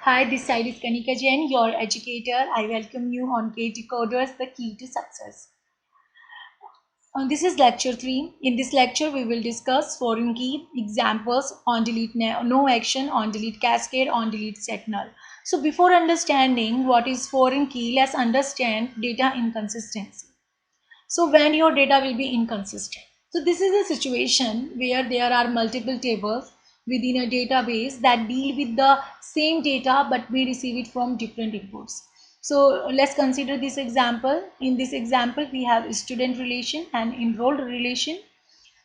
Hi, this side is Kanika Jain, your educator. I welcome you on K Decoders, the key to success. This is lecture 3. In this lecture, we will discuss foreign key examples on delete no action, on delete cascade, on delete set null. So before understanding what is foreign key, let's understand data inconsistency. So when your data will be inconsistent. So this is a situation where there are multiple tables within a database that deal with the same data but we receive it from different inputs. So let's consider this example. In this example, we have student relation and enrolled relation.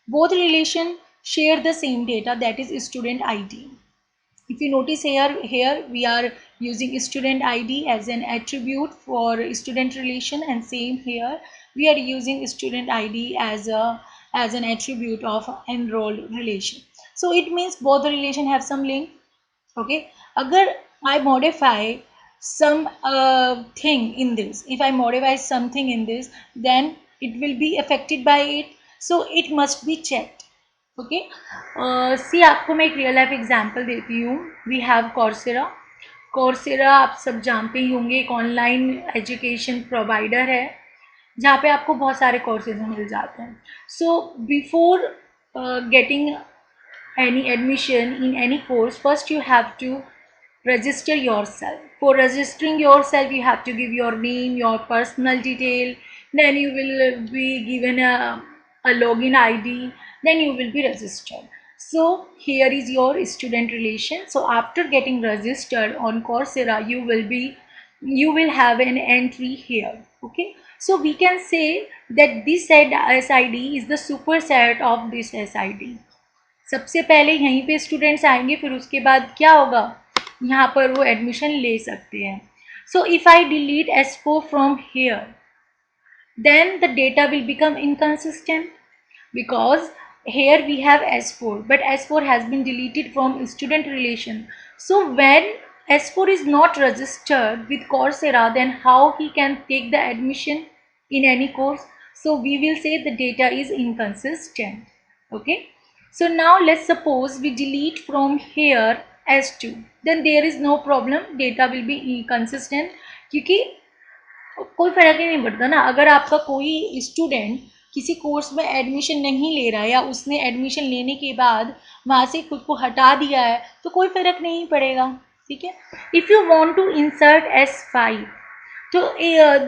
Both relation share the same data, that is student ID. If you notice here we are using student ID as an attribute for student relation, and same here we are using student ID as an attribute of enrolled relation. So it means both the relation have some link. Okay, agar I modify some thing in this, if I modify something in this, then it will be affected by it, so it must be checked. Okay see आपको मैं एक real life example देती हूँ. We have Coursera. Coursera आप सब जानते ही होंगे, एक ऑनलाइन एजुकेशन प्रोवाइडर है जहाँ पे आपको बहुत सारे कोर्सेज मिल जाते हैं. So before getting any admission in any course, first you have to register yourself. For registering yourself, you have to give your name, your personal detail, then you will be given a login ID, then you will be registered. So here is your student relation. So after getting registered on Coursera, you will have an entry here. Okay, so we can say that this SID is the superset of this SID. सबसे पहले यहीं पे students आएंगे, फिर उसके बाद क्या होगा, यहाँ पर वो एडमिशन ले सकते हैं. So if I delete S4 from here, then the data will become inconsistent because here we have S4 but S4 has been deleted from student relation. So when S4 is not registered with Coursera, then how he can take the admission in any course? So we will say the data is inconsistent. Okay, so now let's suppose we delete from here S2, then there is no problem, data will be inconsistent क्योंकि कोई फर्क ही नहीं पड़ता ना. अगर आपका कोई student किसी कोर्स में एडमिशन नहीं ले रहा है या उसने एडमिशन लेने के बाद वहाँ से खुद को हटा दिया है तो कोई फर्क नहीं पड़ेगा. ठीक है. If you want to insert S5 तो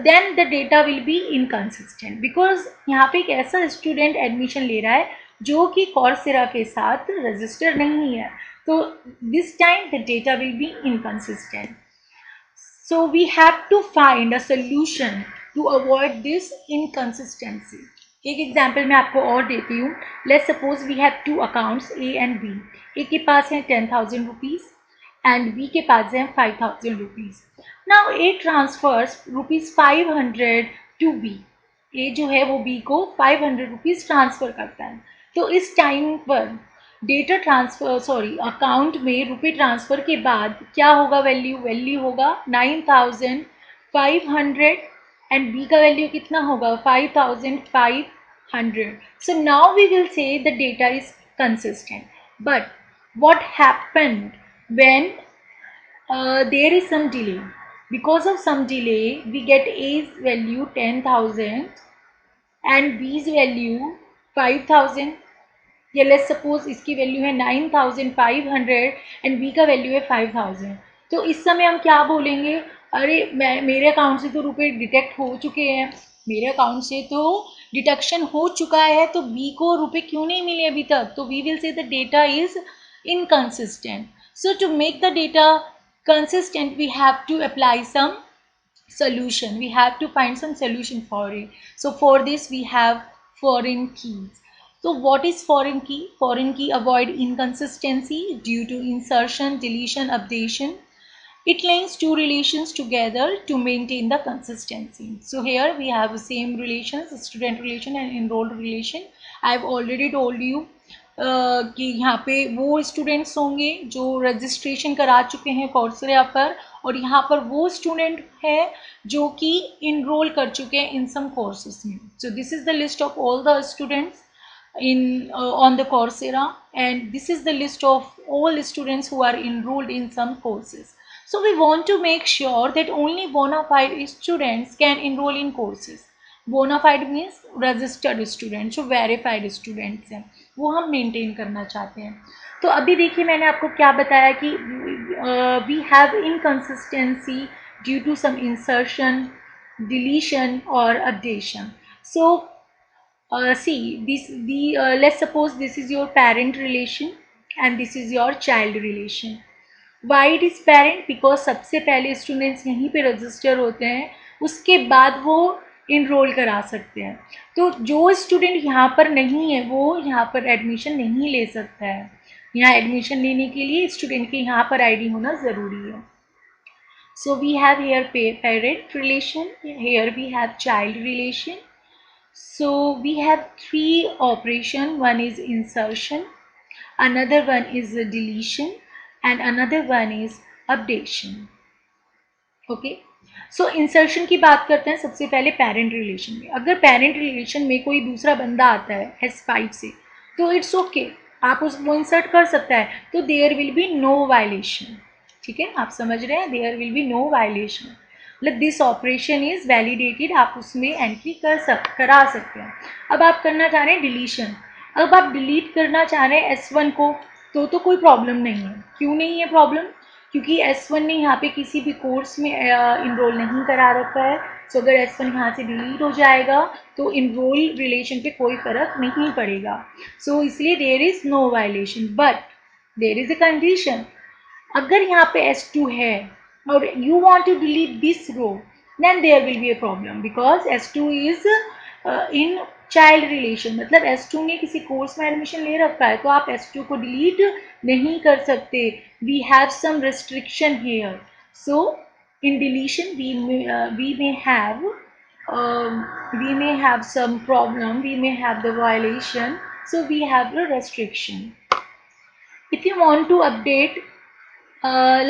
then the data will be inconsistent because यहाँ पे एक ऐसा स्टूडेंट एडमिशन ले रहा है जो कि कॉर्सेरा के साथ रजिस्टर नहीं है, तो this time the data will be inconsistent. So we have to find a solution to avoid this inconsistency. एक एग्जाम्पल मैं आपको और देती हूँ. Let's suppose we have two accounts A and B. A के पास है 10,000 रुपीज़ एंड B के पास है 5,000 rupees. Now A transfers rupees 500 to B. A जो है वो B को 500 रुपीज़ ट्रांसफ़र करता है. तो इस टाइम पर डेटा ट्रांसफ़र अकाउंट में रुपये ट्रांसफ़र के बाद क्या होगा, वैल्यू होगा 9,500 एंड बी का वैल्यू कितना होगा 5,500. So now we will say the data is consistent. But what happened when there is some delay? Because of some delay we get A's value 10,000 and B's value 5,000. या let's suppose इसकी value है 9,500 and B का value है 5,000. तो इस समय हम क्या बोलेंगे, अरे मेरे अकाउंट से तो रुपए डिटेक्ट हो चुके हैं, मेरे अकाउंट से तो डिडक्शन हो चुका है, तो बी को रुपए क्यों नहीं मिले अभी तक. तो we will say the data is inconsistent. So to make the data consistent we have to apply some solution, we have to find some solution for it. So for this we have foreign keys. So what is foreign key? Foreign key avoid inconsistency due to insertion, deletion, updation. It links two relations together to maintain the consistency. So here we have the same relations, student relation and enrolled relation. I have already told you कि यहाँ पे वो students होंगे जो registration करा चुके हैं Coursera पर, और यहाँ पर वो स्टूडेंट है जो कि इनरोल कर चुके हैं इन सम कोर्सेज में. So this is the list of all the students in on the Coursera, and this is the list of all students who are enrolled in some courses. So we want to make sure that only bona fide students can enroll in courses. Bona fide means registered students, जो verified students हैं वो हम maintain करना चाहते हैं. तो अभी देखिए मैंने आपको क्या बताया कि we have inconsistency due to some insertion, deletion or updation. So see let's suppose this is your parent relation and this is your child relation. Why it is parent? Because सबसे पहले स्टूडेंट्स यहीं पे register होते हैं, उसके बाद वो enrol करा सकते हैं. तो जो स्टूडेंट यहाँ पर नहीं है वो यहाँ पर एडमिशन नहीं ले सकता है. यहाँ एडमिशन लेने के लिए स्टूडेंट के यहाँ पर आईडी होना ज़रूरी है. So we have here parent relation, here we have child relation. So we have three operation. One is insertion, another one is deletion, and another one is updation. Okay. So insertion की बात करते हैं सबसे पहले parent relation में. अगर parent relation में कोई दूसरा बंदा आता है S5 से तो इट्स ओके, आप उसको इंसर्ट कर सकता है. तो there will be no violation. ठीक है, आप समझ रहे हैं, there will be no violation. मतलब दिस ऑपरेशन इज वैलिडेटेड, आप उसमें एंट्री करा सकते हैं. अब आप करना चाह रहे हैं डिलीशन. अब आप डिलीट करना चाह रहे हैं S1 को तो कोई प्रॉब्लम नहीं है. क्यों नहीं है प्रॉब्लम? क्योंकि S1 ने यहाँ पे किसी भी कोर्स में इनरोल नहीं करा रखा है. सो अगर S1 यहाँ से डिलीट हो जाएगा तो इनरोल रिलेशन पे कोई फ़र्क नहीं पड़ेगा. सो इसलिए there is no violation. But there is a condition. अगर यहाँ पे S2 है और you want to delete this row, then there will be a problem because S2 is in child relation. मतलब S2 ने किसी कोर्स में एडमिशन ले रखा है तो आप S2 को डिलीट नहीं कर सकते. We have some restriction here. So in deletion we may have some problem, we may have the violation. So we have the restriction. If you want to update,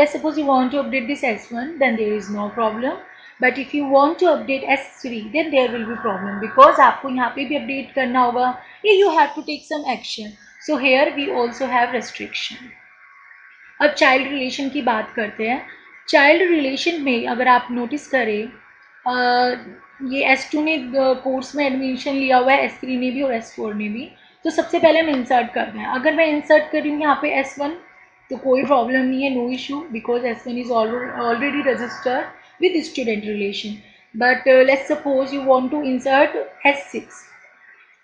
let's suppose you want to update this S1, then there is no problem. But if you want to update S3, then there will be problem because आपको यहाँ पे भी update करना होगा. You have to take some action. So here we also have restriction. अब child relation की बात करते हैं. चाइल्ड रिलेशन में अगर आप नोटिस करें, ये S2 ने कोर्स में एडमिशन लिया हुआ है, S3 ने भी और S4 ने भी. तो सबसे पहले हम इंसर्ट करते हैं. अगर मैं इंसर्ट कर रही हूँ यहाँ पे S1 तो कोई प्रॉब्लम नहीं है, no issue, because S1 is already registered with student relation. But let's suppose you want to insert S6.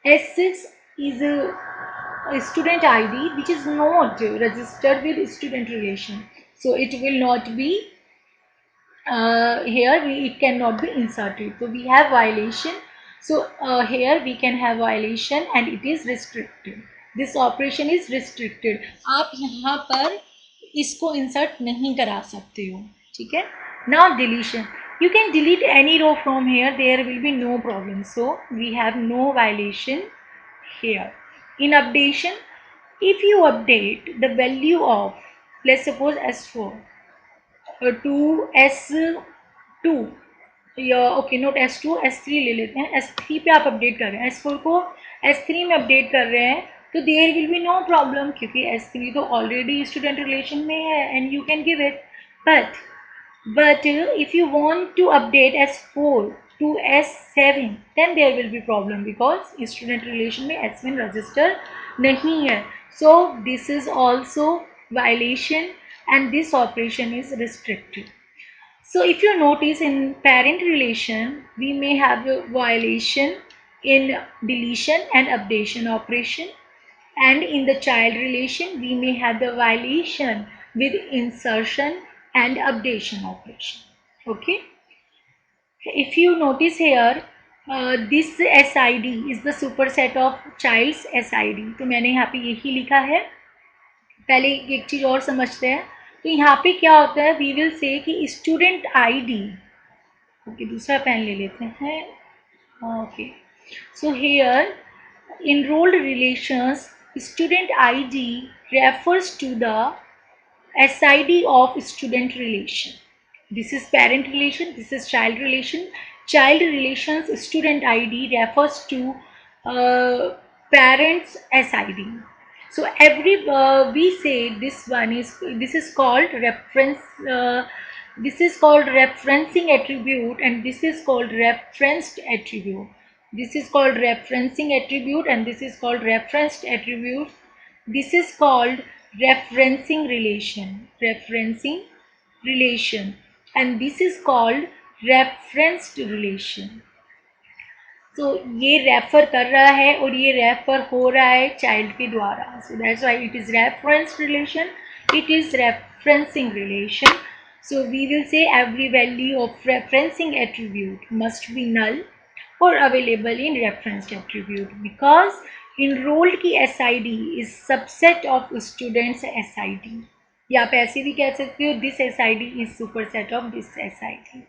S6 is a student ID which is not registered with student relation, so it will not be here it cannot be inserted. So we have violation. So here we can have violation and it is restricted. This operation is restricted. आप यहाँ पर इसको insert नहीं करा सकते हो. ठीक है. Now deletion. You can delete any row from here. There will be no problem. So we have no violation here. In updation, if you update the value of, let's suppose S4 to S2, या okay note S2, S3 ले लेते हैं. S3 पे आप update कर रहे हैं, S4 को S3 में अपडेट कर रहे हैं तो there will be no problem क्योंकि S3 तो ऑलरेडी स्टूडेंट रिलेशन में है and you can give it. but if you want to update S4 to S7 then there will be problem because student relation में S1 register नहीं है. So this is also violation and this operation is restricted. So if you notice in parent relation we may have a violation in deletion and updation operation, and in the child relation we may have the violation with insertion and updation operation. Okay. If you notice here this SID is the superset of child's SID. तो मैंने यहाँ पे यही लिखा है. पहले एक चीज़ और समझते हैं. तो यहाँ पे क्या होता है, वी विल से कि स्टूडेंट आईडी. ओके, दूसरा पेन ले लेते हैं. Okay, so here enrolled relations student ID refers to the SID of student relation. This is parent relation, this is child relation. Child relations student ID refers to parents SID. So we say this is called reference. This is called referencing attribute, and this is called referenced attribute. This is called referencing attribute, and this is called referenced attribute. This is called referencing relation. Referencing relation, and this is called referenced relation. तो ये refer कर रहा है और ये refer हो रहा है चाइल्ड के द्वारा. So that's why it is reference relation, it is referencing relation. So we will say every value of referencing attribute must be null और available in referenced attribute because enrolled की SID is subset of students SID, या आप ऐसे भी कह सकते हो this SID is superset of this SID.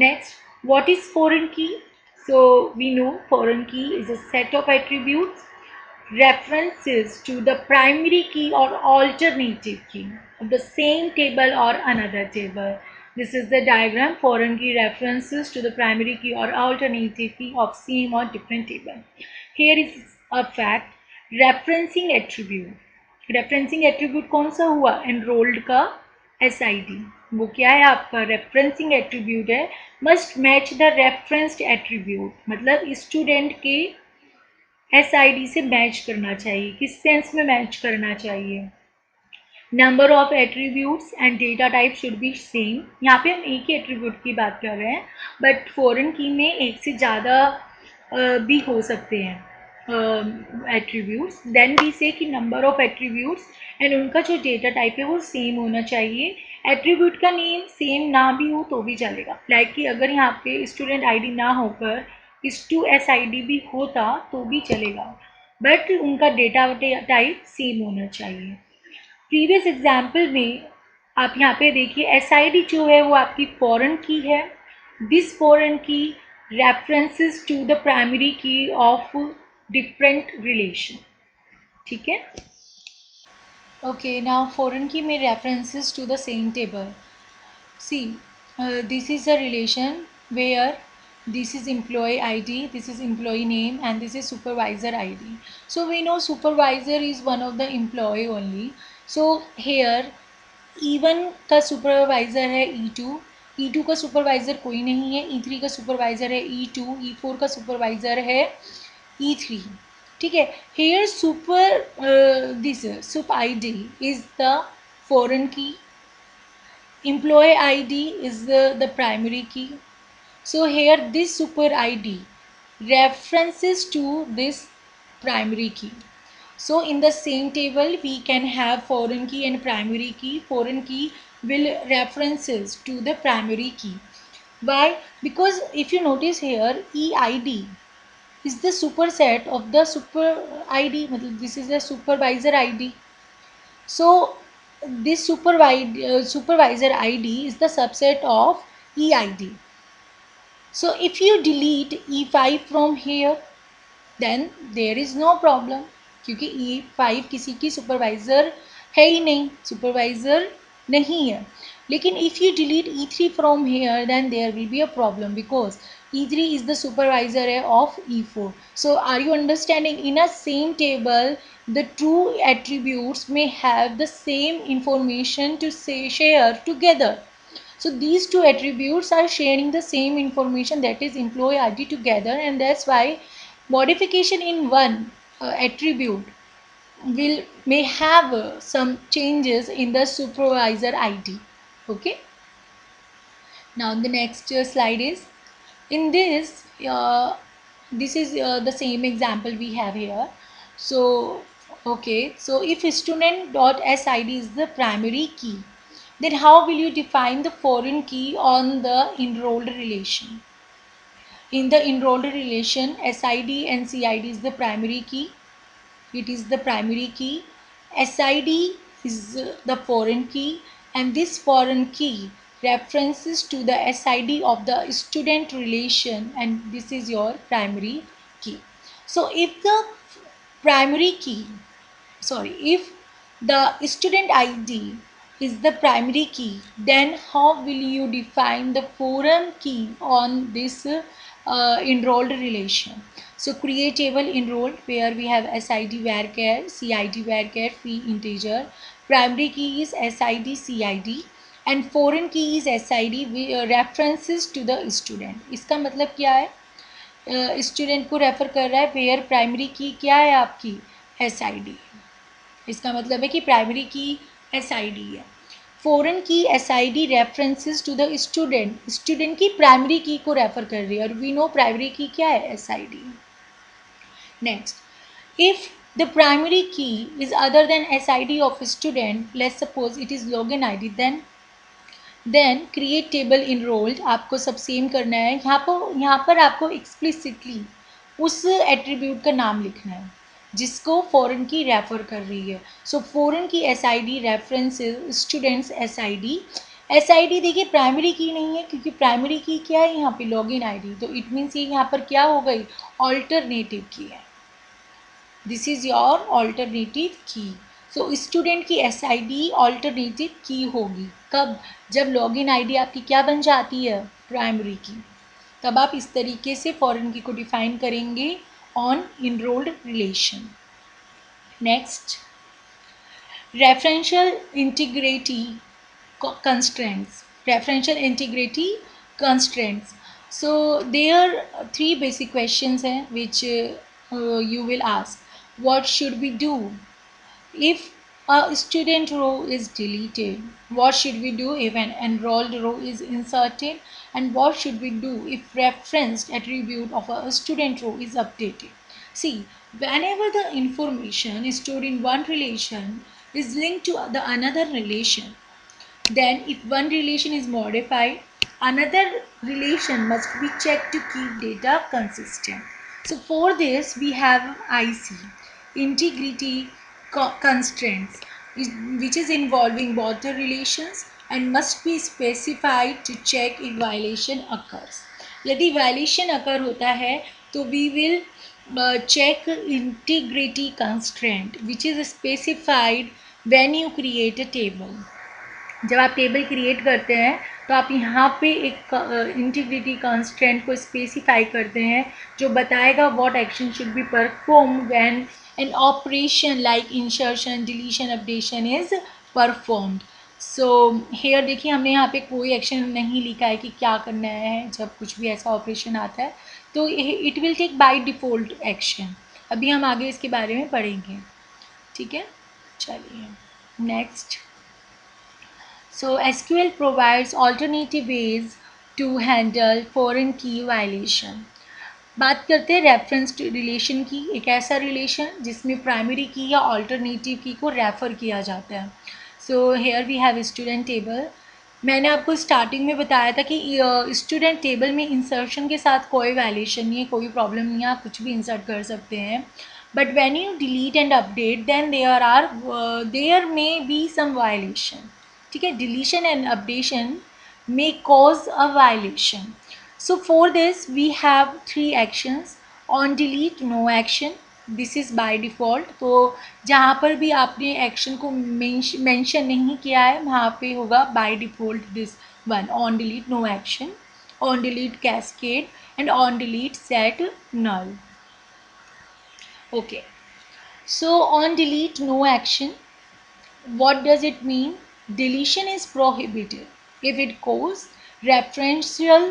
Next, what is foreign key? So we know foreign key is a set of attributes references to the primary key or alternative key of the same table or another table. This is the diagram. Foreign key references to the primary key or alternative key of same or different table. Here is a fact. Referencing attribute. Referencing attribute कौन सा हुआ? Enrolled का SID. वो क्या है आपका? Referencing attribute है. Must match the referenced attribute, मतलब स्टूडेंट के SID से मैच करना चाहिए. किस सेंस में मैच करना चाहिए? Number of attributes and data type should be same. यहाँ पे हम एक ही एट्रीब्यूट की बात कर रहे हैं, बट फॉरेन की में एक से ज़्यादा भी हो सकते हैं एट्रीब्यूट्स. देन वी से कि नंबर ऑफ एट्रीब्यूट्स एंड उनका जो डेटा टाइप है वो सेम होना चाहिए. एट्रीब्यूट का नेम सेम ना भी हो तो भी चलेगा. लाइक कि अगर यहाँ पे स्टूडेंट ID ना होकर SID भी होता तो भी चलेगा, बट उनका डेटा टाइप सेम होना चाहिए. प्रीवियस एग्जाम्पल में आप यहाँ पे देखिए SID जो है वो आपकी फॉरेन की है. दिस फॉरेन की रेफरेंसेस टू द प्राइमरी की ऑफ डिफरेंट रिलेशन. ठीक है. Okay, now foreign key may references to the same table. See, this is a relation where this is employee ID, this is employee name, and this is supervisor ID. So we know supervisor is one of the employee only. So here E1 का supervisor है E2, E2 का supervisor कोई नहीं है, E3 का supervisor है E2, E4 का supervisor है E3. ठीक है. Here this sup ID is the foreign key, employee ID is the primary key. So here this super ID references to this primary key. So in the same table we can have foreign key and primary key. Foreign key will references to the primary key. Why? Because if you notice here EID is the superset of the super ID, मतलब this is the supervisor ID. So this supervisor ID is the subset of EID. So if you delete E5 from here, then there is no problem, क्योंकि E5 किसी की supervisor है ही नहीं, supervisor नहीं है. लेकिन if you delete E3 from here, then there will be a problem because E3 is the supervisor of E4. So are you understanding? In a same table, the two attributes may have the same information to share together. So these two attributes are sharing the same information, that is employee ID together, and that's why modification in one attribute may have some changes in the supervisor ID. Okay. Now the next slide is in this. This is the same example we have here. So okay, so if student.SID is the primary key, then how will you define the foreign key on the enrolled relation? In the enrolled relation, SID and CID is the primary key. It is the primary key. SID is the foreign key, and this foreign key references to the SID of the student relation, and this is your primary key. So if the primary key, if the student ID is the primary key, then how will you define the foreign key on this enrolled relation? So create table enrolled where we have SID varchar, CID varchar, fee integer. Primary key is SID CID and foreign key is SID references to the student. इसका मतलब क्या है? Student को refer कर रहा है where primary की क्या है आपकी SID. इसका मतलब है कि प्राइमरी की SID है. Foreign key SID references to the student, student की प्राइमरी की को रेफर कर रही है और वी नो प्राइमरी की क्या है SID. Next, if the primary key is other than SID of a student, let's suppose it is login ID, then create table enrolled. आपको सब सेम करना है. यहाँ पर आपको explicitly उस एट्रीब्यूट का नाम लिखना है जिसको फॉरेन की रेफर कर रही है. So foreign key SID references students SID देखिए प्राइमरी की नहीं है क्योंकि प्राइमरी की क्या है यहाँ पे लॉगिन ID, तो इट मीन्स ये यहाँ पर क्या हो गई ऑल्टरनेटिव की है. दिस इज योर ऑल्टरनेटिव की. सो स्टूडेंट की SID ऑल्टरनेटिव की होगी कब? जब लॉगिन ID आपकी क्या बन जाती है प्राइमरी की. तब आप इस तरीके से फॉरेन की को डिफाइन करेंगे on enrolled relation. Next, referential integrity constraints. Referential integrity constraints. So there are three basic questions which you will ask. What should we do if a student row is deleted? What should we do if an enrolled row is inserted? And what should we do if referenced attribute of a student row is updated? See, whenever the information stored in one relation is linked to the another relation, then if one relation is modified, another relation must be checked to keep data consistent. So for this we have IC, integrity constraints, which is involving both the relations and must be specified to check if violation occurs. यदि violation occur होता है तो we will check integrity constraint which is specified when you create a table. जब आप table create करते हैं तो आप यहाँ पे एक इंटीग्रिटी कांस्टेंट को स्पेसिफाई करते हैं जो बताएगा what action should be perform when an operation like insertion deletion updation is performed. So here देखिए हमने यहाँ पे कोई एक्शन नहीं लिखा है कि क्या करना है जब कुछ भी ऐसा ऑपरेशन आता है, तो it will take by default action. अभी हम आगे इसके बारे में पढ़ेंगे. ठीक है, चलिए next. So SQL provides alternative ways to handle foreign key violation. बात करते हैं रेफरेंस रिलेशन की. एक ऐसा रिलेशन जिसमें प्राइमरी की या ऑल्टरनेटिव की को रेफ़र किया जाता है. So here we have student table. मैंने आपको स्टार्टिंग में बताया था कि स्टूडेंट टेबल में इंसर्शन के साथ कोई वायलेशन नहीं है, कोई प्रॉब्लम नहीं है, आप कुछ भी इंसर्ट कर सकते हैं. But when you delete and update then there may be some violation. ठीक है, deletion and updation may cause a violation. So for this we have three actions. On delete no action, this is by default. तो जहाँ पर भी आपने action को mention नहीं किया है वहाँ पे होगा by default this one, on delete no action, on delete cascade and on delete set null. Okay, so on delete no action, what does it mean? Deletion is prohibited if it cause referential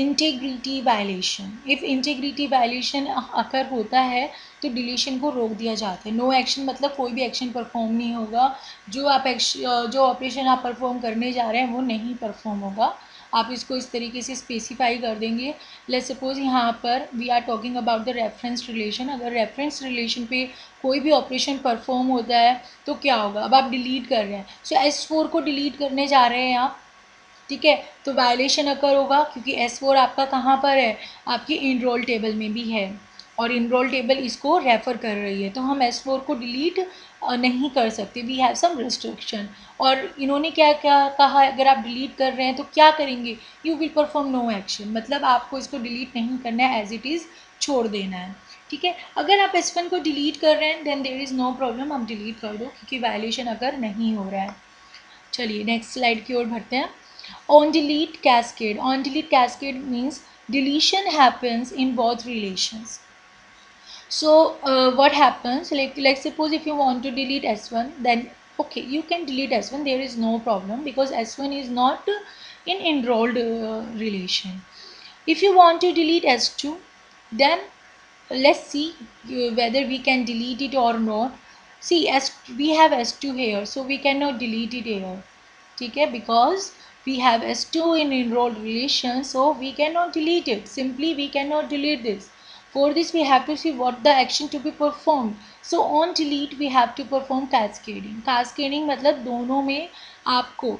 integrity violation. If integrity violation occur होता है तो deletion को रोक दिया जाता है. No action मतलब कोई भी एक्शन परफॉर्म नहीं होगा. जो ऑपरेशन आप परफॉर्म करने जा रहे हैं वो नहीं परफॉर्म होगा. आप इसको इस तरीके से स्पेसिफाई कर देंगे. लेट्स सपोज यहाँ पर we are talking about the reference relation. अगर रेफरेंस रिलेशन पे कोई भी ऑपरेशन परफॉर्म होता है तो क्या होगा? अब आप डिलीट कर रहे हैं, सो S4 को डिलीट करने जा रहे हैं आप. ठीक है, तो वायलेशन अकर होगा क्योंकि S4 आपका कहाँ पर है? आपकी इनरोल टेबल में भी है और इनरोल टेबल इसको रेफ़र कर रही है, तो हम S4 को डिलीट नहीं कर सकते. We have some restriction. और इन्होंने क्या क्या कहा, अगर आप डिलीट कर रहे हैं तो क्या करेंगे? You will perform no action, मतलब आपको इसको डिलीट नहीं करना है, एज इट इज़ छोड़ देना है. ठीक है, अगर आप S1 को डिलीट कर रहे हैं then there is no problem, आप डिलीट कर दो क्योंकि वायलेशन अगर नहीं हो रहा है. चलिए नेक्स्ट स्लाइड की ओर बढ़ते हैं. On delete cascade. On delete cascade means deletion happens in both relations. So what happens, like suppose if you want to delete s1, then okay, you can delete s1, there is no problem, because s1 is not in enrolled relation. If you want to delete s2, then let's see whether we can delete it or not. See, as we have s2 here, so we cannot delete it here. ठीक है, because we have s2 in enrolled relation, so we cannot delete it. Simply we cannot delete this. For this we have to see what the action to be performed. So on delete we have to perform cascading. Cascading मतलब दोनों में आपको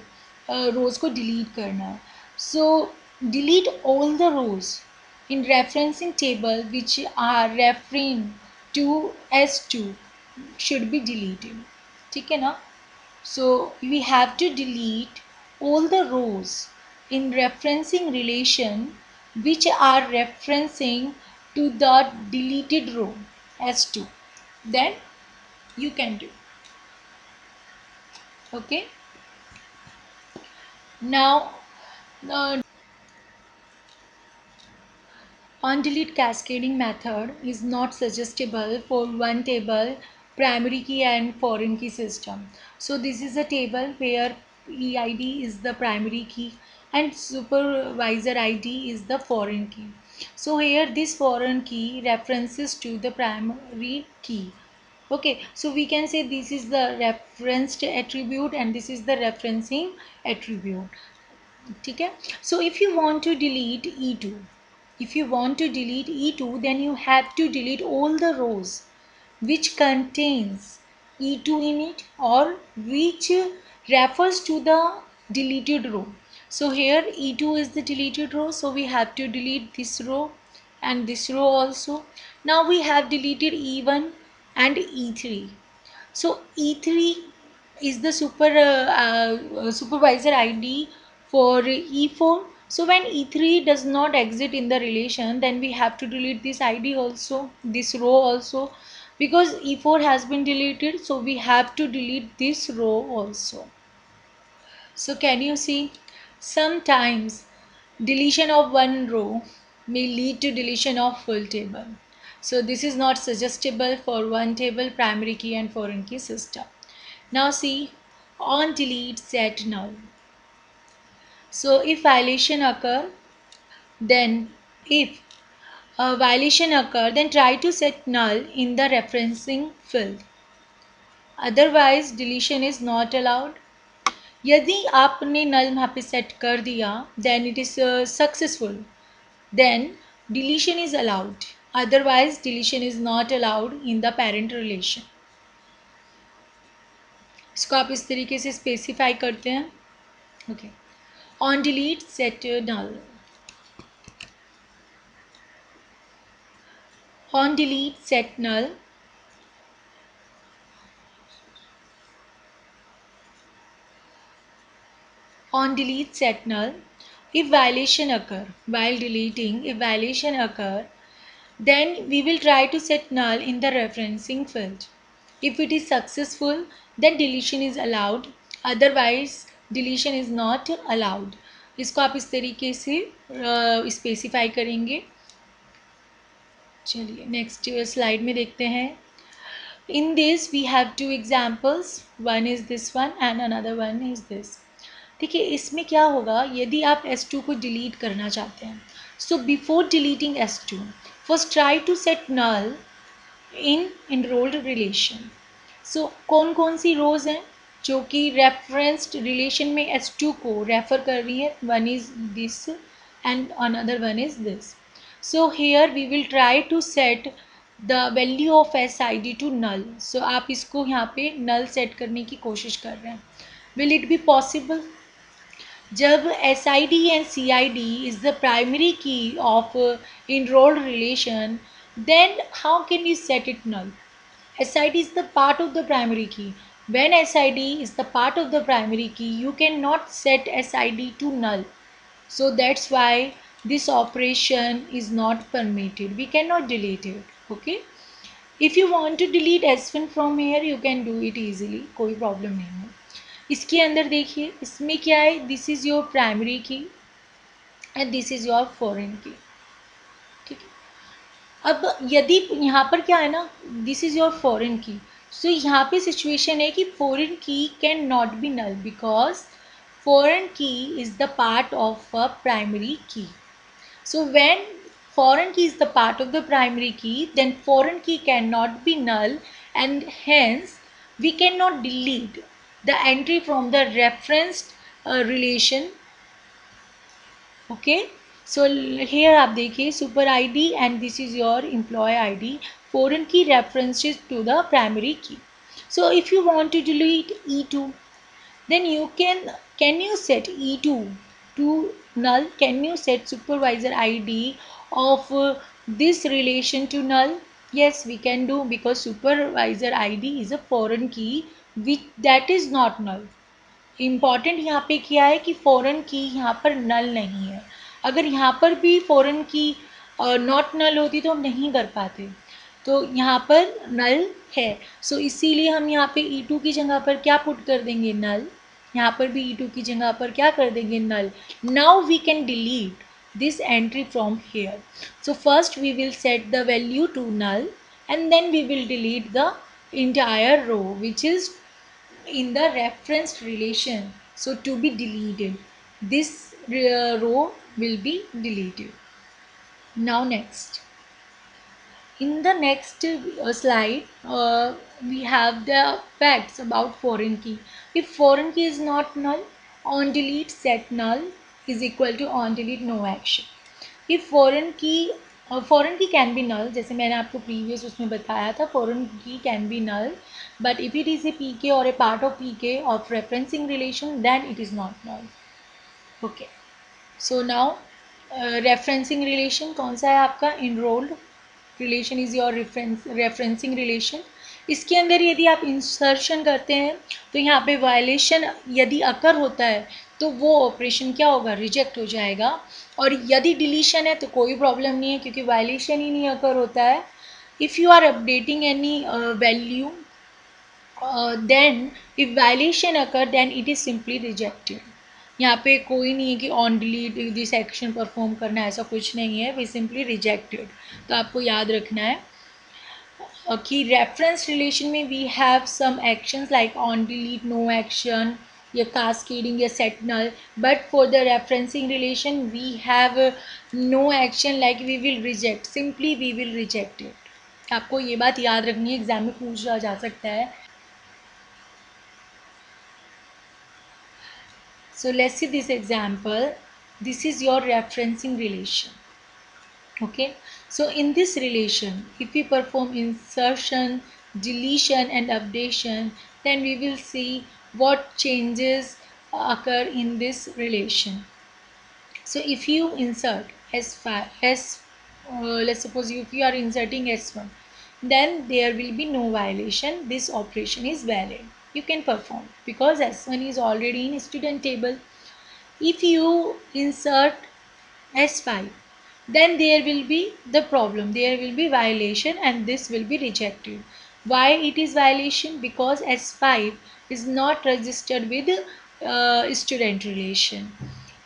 rows को delete करना है. So delete all the rows in referencing table which are referring to s2 should be deleted. ठीक है ना? So we have to delete all the rows in referencing relation which are referencing to the deleted row s2. Then you can do. Okay. Now on-delete cascading method is not suggestible for one table, primary key and foreign key system. So this is a table where EID is the primary key and supervisor ID is the foreign key. So here this foreign key references to the primary key. Okay, so we can say this is the referenced attribute and this is the referencing attribute. ठीक है. So if you want to delete e2, then you have to delete all the rows which contains e2 in it or which refers to the deleted row. So here e2 is the deleted row, so we have to delete this row and this row also. Now we have deleted e1 and e3. So E3 is the supervisor ID for E4. So when E3 does not exist in the relation, then we have to delete this ID also, this row also, because E4 has been deleted. So we have to delete this row also. So can you see? Sometimes deletion of one row may lead to deletion of full table. So this is not suggestible for one table, primary key and foreign key system. Now see, on delete set null. So if violation occur, then if a violation occur, then try to set null in the referencing field. Otherwise deletion is not allowed. यदि आपने null वहाँ पे set कर दिया, then it is successful, then deletion is allowed. Otherwise deletion is not allowed in the parent relation. इसको आप इस तरीके से स्पेसिफाई करते हैं. Okay, on delete set null. On delete set null. On delete set null. If violation occur while deleting, then we will try to set null in the referencing field. If it is successful, then deletion is allowed. Otherwise deletion is not allowed. इसको आप इस तरीके से specify करेंगे. चलिए next slide में देखते हैं. In this we have two examples. One is this one and another one is this. देखिए इसमें क्या होगा, यदि आप S2 को डिलीट करना चाहते हैं, so before deleting S2 first try to set null in enrolled relation. So कौन कौन सी रोज हैं जो कि रेफरेंस्ड रिलेशन में S2 को रेफर कर रही है. One is this and another one is this. So here we will try to set the value of SID to null. So आप इसको यहाँ पे नल सेट करने की कोशिश कर रहे हैं. Will it be possible? जब SID and CID is the primary key of enrolled relation, then how can you set it null? SID is the part of the primary key. When SID is the part of the primary key, you cannot set SID to null. So that's why this operation is not permitted. We cannot delete it. Okay. If you want to delete S1 from here, you can do it easily. कोई problem नहीं है. इसके अंदर देखिए, इसमें क्या है, this is your primary की and this is your foreign की. ठीक है. अब यदि यहाँ पर क्या है ना, दिस इज़ योर फॉरेन की, सो यहाँ पे सिचुएशन है कि foreign key can not be null because foreign key is the part of a primary key. So when foreign key is the part of the primary key, then foreign key cannot be null, and hence we cannot delete the entry from the referenced relation. Okay, so here आप देखिए super ID and this is your employee ID. Foreign key references to the primary key. So if you want to delete E2, then you can you set E2 to null? Can you set supervisor ID of this relation to null? Yes, we can do, because supervisor ID is a foreign key which that is not null. Important यहाँ पे क्या है कि foreign की यहाँ पर नल नहीं है। अगर यहाँ पर भी फ़ॉरेन की नॉट नल होती तो हम नहीं कर पाते, तो यहाँ पर नल है। सो इसीलिए हम यहाँ पे E2 की जगह पर क्या पुट कर देंगे, नल। यहाँ पर भी E2 की जगह पर क्या कर देंगे, null. Now we can delete this entry from here. So first we will set the value to null and then we will delete the entire row which is in the referenced relation, so to be deleted, this row will be deleted. Now next, in the next slide we have the facts about foreign key. If foreign key is not null, on delete set null is equal to on delete no action. If foreign key can be null, जैसे मैंने आपको previous उसमें बताया था, foreign key can be null, but if it is a pk or a part of pk of referencing relation, then it is not null. Okay, so now referencing relation कौन सा है आपका, enrolled relation is your referencing relation. इसके अंदर यदि आप insertion करते हैं तो यहाँ पे वायलेशन यदि अकर होता है तो वो ऑपरेशन क्या होगा, रिजेक्ट हो जाएगा। और यदि डिलीशन है तो कोई प्रॉब्लम नहीं है क्योंकि वायलेशन ही नहीं अकर होता है। If you are updating any value then if violation occur then it is simply rejected. यहाँ पे कोई नहीं है कि on delete this action perform करना, ऐसा कुछ नहीं है, वी सिंपली रिजेक्टेड। तो आपको याद रखना है कि रेफरेंस रिलेशन में we have some actions like on delete, no action या कास्केडिंग या set null, but for the referencing relation we have no action like we will reject, simply we will reject it. आपको ये बात याद रखनी है, exam में पूछा जा सकता है। So let's see this example. This is your referencing relation. Okay, so in this relation, if we perform insertion, deletion and updation, then we will see what changes occur in this relation. So if you insert S5, let's suppose if you are inserting S1, then there will be no violation. This operation is valid. You can perform because S1 is already in student table. If you insert S5, then there will be the problem, there will be violation and this will be rejected. Why it is violation? Because S5 is not registered with student relation.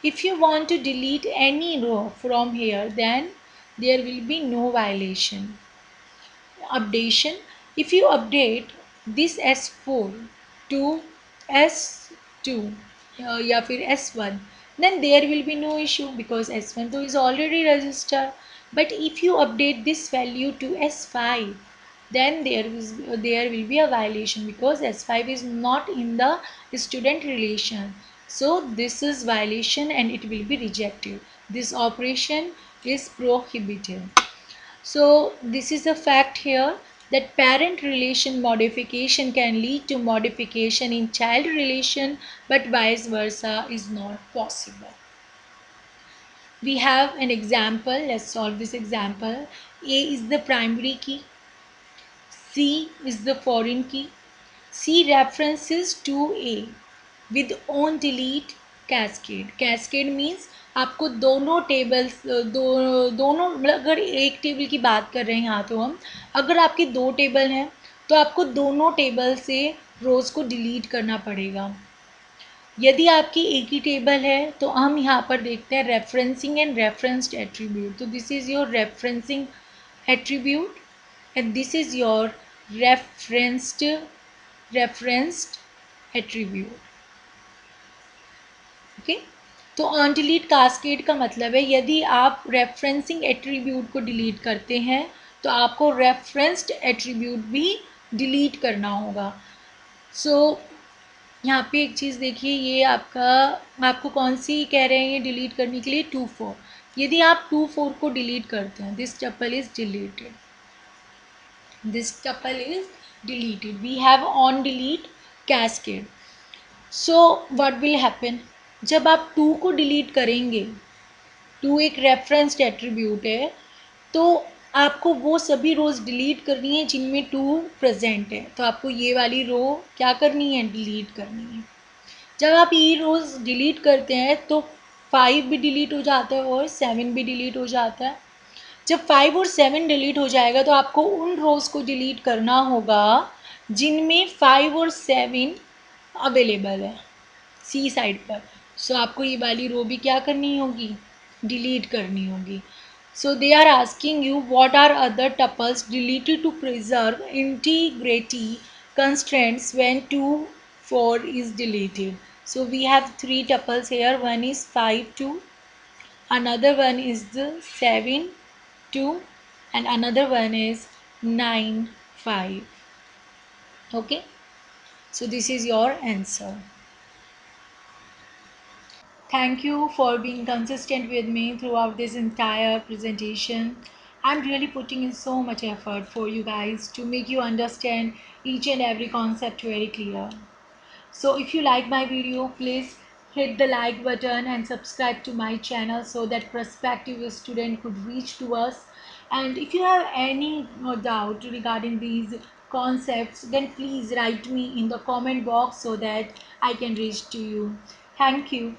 If you want to delete any row from here, then there will be no violation. Updation, if you update this S4 to S2 या फिर S1, then there will be no issue because S1 though is already registered. But if you update this value to S5, then there will be a violation because S5 is not in the student relation. So this is violation and it will be rejected. This operation is prohibited. So this is a fact here that parent relation modification can lead to modification in child relation, but vice versa is not possible. We have an example. Let's solve this example. A is the primary key, C is the foreign key. C references to A with on delete cascade. Cascade means आपको दोनों tables दोनों मतलब अगर एक table की बात कर रहे हैं यहाँ तो हम, अगर आपकी दो टेबल हैं तो आपको दोनों टेबल से रोज़ को डिलीट करना पड़ेगा। यदि आपकी एक ही टेबल है तो हम यहाँ पर देखते हैं रेफरेंसिंग एंड रेफरेंस्ड एट्रीब्यूट। तो this is your referencing attribute, and this is your referenced attribute. Okay, तो ऑन डिलीट कास्केड का मतलब है यदि आप रेफरेंसिंग एट्रीब्यूट को डिलीट करते हैं तो आपको रेफरेंस्ड एट्रीब्यूट भी डिलीट करना होगा. सो यहाँ पे एक चीज़ देखिए, ये आपको कौन सी कह रहे हैं ये डिलीट करने के लिए, 2 4. यदि आप 2 4 को डिलीट करते हैं, this tuple is deleted, we have on delete cascade. So what will happen, जब आप 2 को डिलीट करेंगे, 2 एक रेफरेंस्ड एट्रीब्यूट है, तो आपको वो सभी रोज़ डिलीट करनी है जिनमें 2 प्रेजेंट है. तो आपको ये वाली रो क्या करनी है, डिलीट करनी है. जब आप ये रोज़ डिलीट करते हैं तो 5 भी डिलीट हो जाता है और 7 भी डिलीट हो जाता है. जब 5 और 7 डिलीट हो जाएगा तो आपको उन रोज़ को डिलीट करना होगा जिनमें 5 और 7 अवेलेबल है सी साइड पर. सो आपको ये वाली रो भी क्या करनी होगी, डिलीट करनी होगी. So they are asking you what are other tuples deleted to preserve integrity constraints when 2 4 is deleted. So we have 3 tuples here. One is 5 2, another one is the 7 2, and another one is 9 5. Okay, so this is your answer. Thank you for being consistent with me throughout this entire presentation. I'm really putting in so much effort for you guys to make you understand each and every concept very clear. So if you like my video, please hit the like button and subscribe to my channel so that prospective student could reach to us. And if you have any doubt regarding these concepts, then please write me in the comment box so that I can reach to you. Thank you.